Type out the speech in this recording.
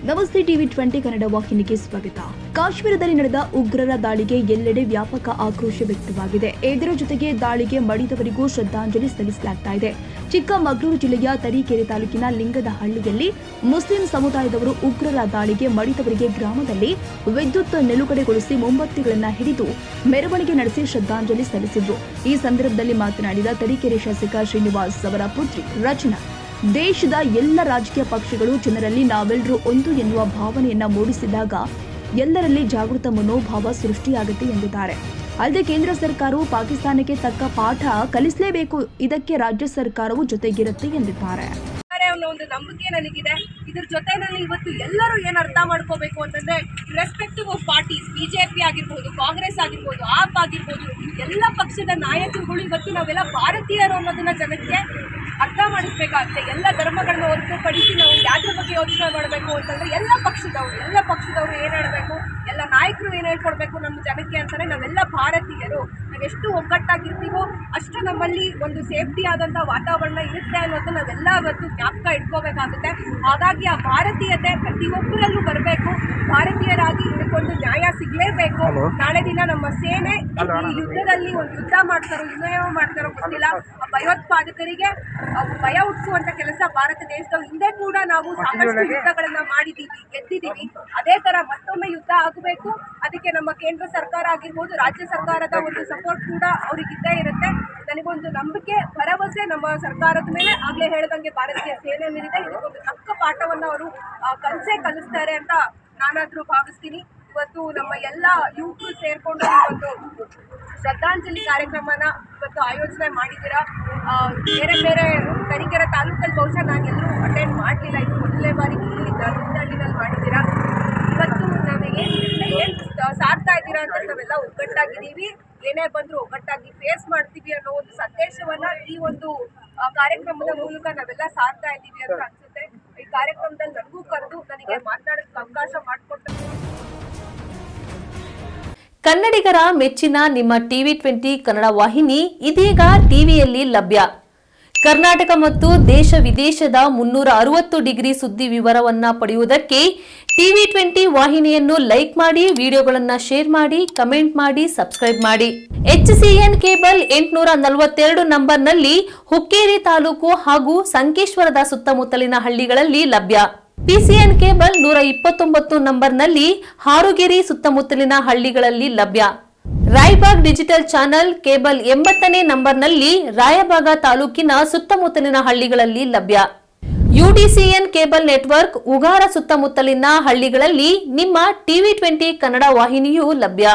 ನಮಸ್ತೆ ಟಿವಿ 20 ಕನ್ನಡ ವಾಹಿನಿಗೆ ಸ್ವಾಗತ. ಕಾಶ್ಮೀರದಲ್ಲಿ ನಡೆದ ಉಗ್ರರ ದಾಳಿಗೆ ಎಲ್ಲೆಡೆ ವ್ಯಾಪಕ ಆಕ್ರೋಶ ವ್ಯಕ್ತವಾಗಿದೆ. ಇದರ ಜೊತೆಗೆ ದಾಳಿಗೆ ಮಡಿದವರಿಗೂ ಶ್ರದ್ಧಾಂಜಲಿ ಸಲ್ಲಿಸಲಾಗ್ತಾ ಇದೆ. ಚಿಕ್ಕಮಗಳೂರು ಜಿಲ್ಲೆಯ ತರೀಕೆರೆ ತಾಲೂಕಿನ ಲಿಂಗದಹಳ್ಳಿಯಲ್ಲಿ ಮುಸ್ಲಿಂ ಸಮುದಾಯದವರು ಉಗ್ರರ ದಾಳಿಗೆ ಮಡಿದವರಿಗೆ ಗ್ರಾಮದಲ್ಲಿ ವಿದ್ಯುತ್ ನಿಲುಗಡೆಗೊಳಿಸಿ ಮೊಂಬತ್ತಿಗಳನ್ನು ಹಿಡಿದು ಮೆರವಣಿಗೆ ನಡೆಸಿ ಶ್ರದ್ಧಾಂಜಲಿ ಸಲ್ಲಿಸಿದ್ರು. ಈ ಸಂದರ್ಭದಲ್ಲಿ ಮಾತನಾಡಿದ ತರೀಕೆರೆ ಶಾಸಕ ಶ್ರೀನಿವಾಸ್ ಅವರ ಪುತ್ರಿ ರಚನಾ, ದೇಶದ ಎಲ್ಲ ರಾಜಕೀಯ ಪಕ್ಷಗಳು ಜನರಲ್ಲಿ ನಾವೆಲ್ಲರೂ ಒಂದು ಎನ್ನುವ ಭಾವನೆಯನ್ನ ಮೂಡಿಸಿದಾಗ ಎಲ್ಲರಲ್ಲಿ ಜಾಗೃತ ಮನೋಭಾವ ಸೃಷ್ಟಿಯಾಗುತ್ತೆ ಎಂದಿದ್ದಾರೆ. ಅಲ್ಲದೆ ಕೇಂದ್ರ ಸರ್ಕಾರವು ಪಾಕಿಸ್ತಾನಕ್ಕೆ ತಕ್ಕ ಪಾಠ ಕಲಿಸಲೇಬೇಕು, ಇದಕ್ಕೆ ರಾಜ್ಯ ಸರ್ಕಾರವು ಜೊತೆಗಿರುತ್ತೆ ಎಂದಿದ್ದಾರೆ. ಒಂದು ನಂಬಿಕೆ ನನಗಿದೆ. ಇದ್ರ ಜೊತೆ ನಾನು ಇವತ್ತು ಎಲ್ಲರೂ ಏನು ಅರ್ಥ ಮಾಡ್ಕೋಬೇಕು ಅಂತಂದ್ರೆ, ರೆಸ್ಪೆಕ್ಟಿವ್ ಆಫ್ ಪಾರ್ಟೀಸ್, ಬಿಜೆಪಿ ಆಗಿರ್ಬೋದು, ಕಾಂಗ್ರೆಸ್ ಆಗಿರ್ಬೋದು, ಆಪ್ ಆಗಿರ್ಬೋದು, ಎಲ್ಲ ಪಕ್ಷದ ನಾಯಕರುಗಳು ಇವತ್ತು ನಾವೆಲ್ಲ ಭಾರತೀಯರು ಅನ್ನೋದನ್ನ ಜನಕ್ಕೆ ಅರ್ಥ ಮಾಡಿಸ್ಬೇಕಾಗುತ್ತೆ. ಎಲ್ಲ ಧರ್ಮಗಳನ್ನ ಹೊರತುಪಡಿಸಿ ನಾವು ಯಾವ್ದ್ರ ಬಗ್ಗೆ ಯೋಚನೆ ಮಾಡಬೇಕು ಅಂತಂದ್ರೆ, ಎಲ್ಲ ಪಕ್ಷದವರು ಏನು ಹೇಳಬೇಕು, ಎಲ್ಲ ನಾಯಕರು ಏನು ಹೇಳ್ಕೊಡ್ಬೇಕು ನಮ್ಮ ಜನಕ್ಕೆ ಅಂತಾನೆ. ನಾವೆಲ್ಲ ಭಾರತೀಯರು, ನಾವೆಷ್ಟು ಒಗ್ಗಟ್ಟಾಗಿರ್ತೀವೋ ಅಷ್ಟು ನಮ್ಮಲ್ಲಿ ಒಂದು ಸೇಫ್ಟಿ ಆದಂಥ ವಾತಾವರಣ ಇರುತ್ತೆ ಅನ್ನೋದು ನಾವೆಲ್ಲ ಇವತ್ತು ಜ್ಞಾಪಕ ಇಟ್ಕೋಬೇಕಾಗುತ್ತೆ. ಹಾಗಾಗಿ ಆ ಭಾರತೀಯತೆ ಪ್ರತಿಯೊಬ್ಬರಲ್ಲೂ ಬರಬೇಕು. ಭಾರತೀಯರಾಗಿ ಇದಕ್ಕೊಂದು ನ್ಯಾಯ ಸಿಗಲೇಬೇಕು. ನಾಳೆ ದಿನ ನಮ್ಮ ಸೇನೆ ಈ ಯುದ್ಧದಲ್ಲಿ ಒಂದು ಯುದ್ಧ ಮಾಡ್ತಾರೋ ಇನ್ನೇನೋ ಮಾಡ್ತಾರೋ ಗೊತ್ತಿಲ್ಲ, ಆ ಭಯೋತ್ಪಾದಕರಿಗೆ ಭಯ ಹುಟ್ಟಿಸುವಂತ ಕೆಲಸ ಭಾರತ ದೇಶದ ಹಿಂದೆ ಕೂಡ ನಾವು ಸಾಕಷ್ಟು ಯುದ್ಧಗಳನ್ನ ಮಾಡಿದ್ದೀವಿ, ಗೆದ್ದಿದ್ದೀವಿ. ಅದೇ ತರ ಮತ್ತೊಮ್ಮೆ ಯುದ್ಧ ಆಗಬೇಕು. ಅದಕ್ಕೆ ನಮ್ಮ ಕೇಂದ್ರ ಸರ್ಕಾರ ಆಗಿರ್ಬೋದು, ರಾಜ್ಯ ಸರ್ಕಾರದ ಒಂದು ಸಪೋರ್ಟ್ ಕೂಡ ಅವ್ರಿಗಿದ್ದೇ ಇರುತ್ತೆ. ನನಗೊಂದು ನಂಬಿಕೆ, ಭರವಸೆ ನಮ್ಮ ಸರ್ಕಾರದ ಮೇಲೆ. ಆಗ್ಲೇ ಹೇಳಿದಂಗೆ ಭಾರತೀಯ ಸೇನೆ ಮೇಲಿದೆ. ಇದಕ್ಕೊಂದು ತಕ್ಕ ಪಾಠವನ್ನು ಅವರು ಕಲಿಸ್ತಾರೆ ಅಂತ ನಾನಾದ್ರೂ ಭಾವಿಸ್ತೀನಿ. ಇವತ್ತು ನಮ್ಮ ಎಲ್ಲ ಯುವಕರು ಸೇರ್ಕೊಂಡು ಒಂದು ಶ್ರದ್ಧಾಂಜಲಿ ಕಾರ್ಯಕ್ರಮನ ಇವತ್ತು ಆಯೋಜನೆ ಮಾಡಿದ್ದೀರಾ. ಬೇರೆ ಬೇರೆ ತರೀಕೆರೆ ತಾಲೂಕಲ್ಲಿ ಬಹುಶಃ ನಾನೆಲ್ಲರೂ ಅಟೆಂಡ್ ಮಾಡಲಿಲ್ಲ. ಇದು ಮೊದಲನೇ ಬಾರಿಗೆ ಇಲ್ಲಿ ಲಿಂಗದಹಳ್ಳಿನಲ್ಲಿ ಮಾಡಿದ್ದೀರಾ. ಇವತ್ತು ನಾವು ಏನು ಸಾರ್ತಾ ಇದ್ದೀರಾ ಅಂತ ನಾವೆಲ್ಲ ಒಗ್ಗಟ್ಟಾಗಿದ್ದೀವಿ. ಏನೇ ಬಂದರೂ ಒಗ್ಗಟ್ಟಾಗಿ ಫೇಸ್ ಮಾಡ್ತೀವಿ ಅನ್ನೋ ಒಂದು ಸಂದೇಶವನ್ನ ಈ ಒಂದು ಕಾರ್ಯಕ್ರಮದ ಮೂಲಕ ನಾವೆಲ್ಲ ಸಾರ್ತಾ ಇದ್ದೀವಿ ಅಂತ ಅನ್ಸುತ್ತೆ. ಈ ಕಾರ್ಯಕ್ರಮದಲ್ಲಿ ನನಗೂ ಕರೆದು ನನಗೆ ಮಾತನಾಡೋಕ್ಕೆ ಅವಕಾಶ ಮಾಡಿಕೊಟ್ಟು ಕನ್ನಡಿಗರ ಮೆಚ್ಚಿನ ನಿಮ್ಮ ಟಿವಿ 20 ಕನ್ನಡ ವಾಹಿನಿ ಇದೀಗ ಟಿವಿಯಲ್ಲಿ ಲಭ್ಯ. ಕರ್ನಾಟಕ ಮತ್ತು ದೇಶ ವಿದೇಶದ 360 ಡಿಗ್ರಿ ಸುದ್ದಿ ವಿವರವನ್ನ ಪಡೆಯುವುದಕ್ಕೆ ಟಿವಿ 20 ವಾಹಿನಿಯನ್ನು ಲೈಕ್ ಮಾಡಿ, ವಿಡಿಯೋಗಳನ್ನು ಶೇರ್ ಮಾಡಿ, ಕಮೆಂಟ್ ಮಾಡಿ, ಸಬ್ಸ್ಕ್ರೈಬ್ ಮಾಡಿ. HCN ಕೇಬಲ್ 842 ನಂಬರ್ನಲ್ಲಿ ಹುಕ್ಕೇರಿ ತಾಲೂಕು ಹಾಗೂ ಸಂಕೇಶ್ವರದ ಸುತ್ತಮುತ್ತಲಿನ ಹಳ್ಳಿಗಳಲ್ಲಿ ಲಭ್ಯ. PCN ಕೇಬಲ್ 129 ನಂಬರ್ನಲ್ಲಿ ಹಾರುಗೆರೆ ಸುತ್ತಮುತ್ತಲಿನ ಹಳ್ಳಿಗಳಲ್ಲಿ ಲಭ್ಯ. ರಾಯಬಾಗ್ ಡಿಜಿಟಲ್ ಚಾನೆಲ್ ಕೇಬಲ್ 80ನೇ ನಂಬರ್ನಲ್ಲಿ ರಾಯಬಾಗ ತಾಲೂಕಿನ ಸುತ್ತಮುತ್ತಲಿನ ಹಳ್ಳಿಗಳಲ್ಲಿ ಲಭ್ಯ. UDCN ಕೇಬಲ್ ನೆಟ್ವರ್ಕ್ ಉಗಾರ ಸುತ್ತಮುತ್ತಲಿನ ಹಳ್ಳಿಗಳಲ್ಲಿ ನಿಮ್ಮ ಟಿವಿ 20 ಕನ್ನಡ ವಾಹಿನಿಯೂ ಲಭ್ಯ.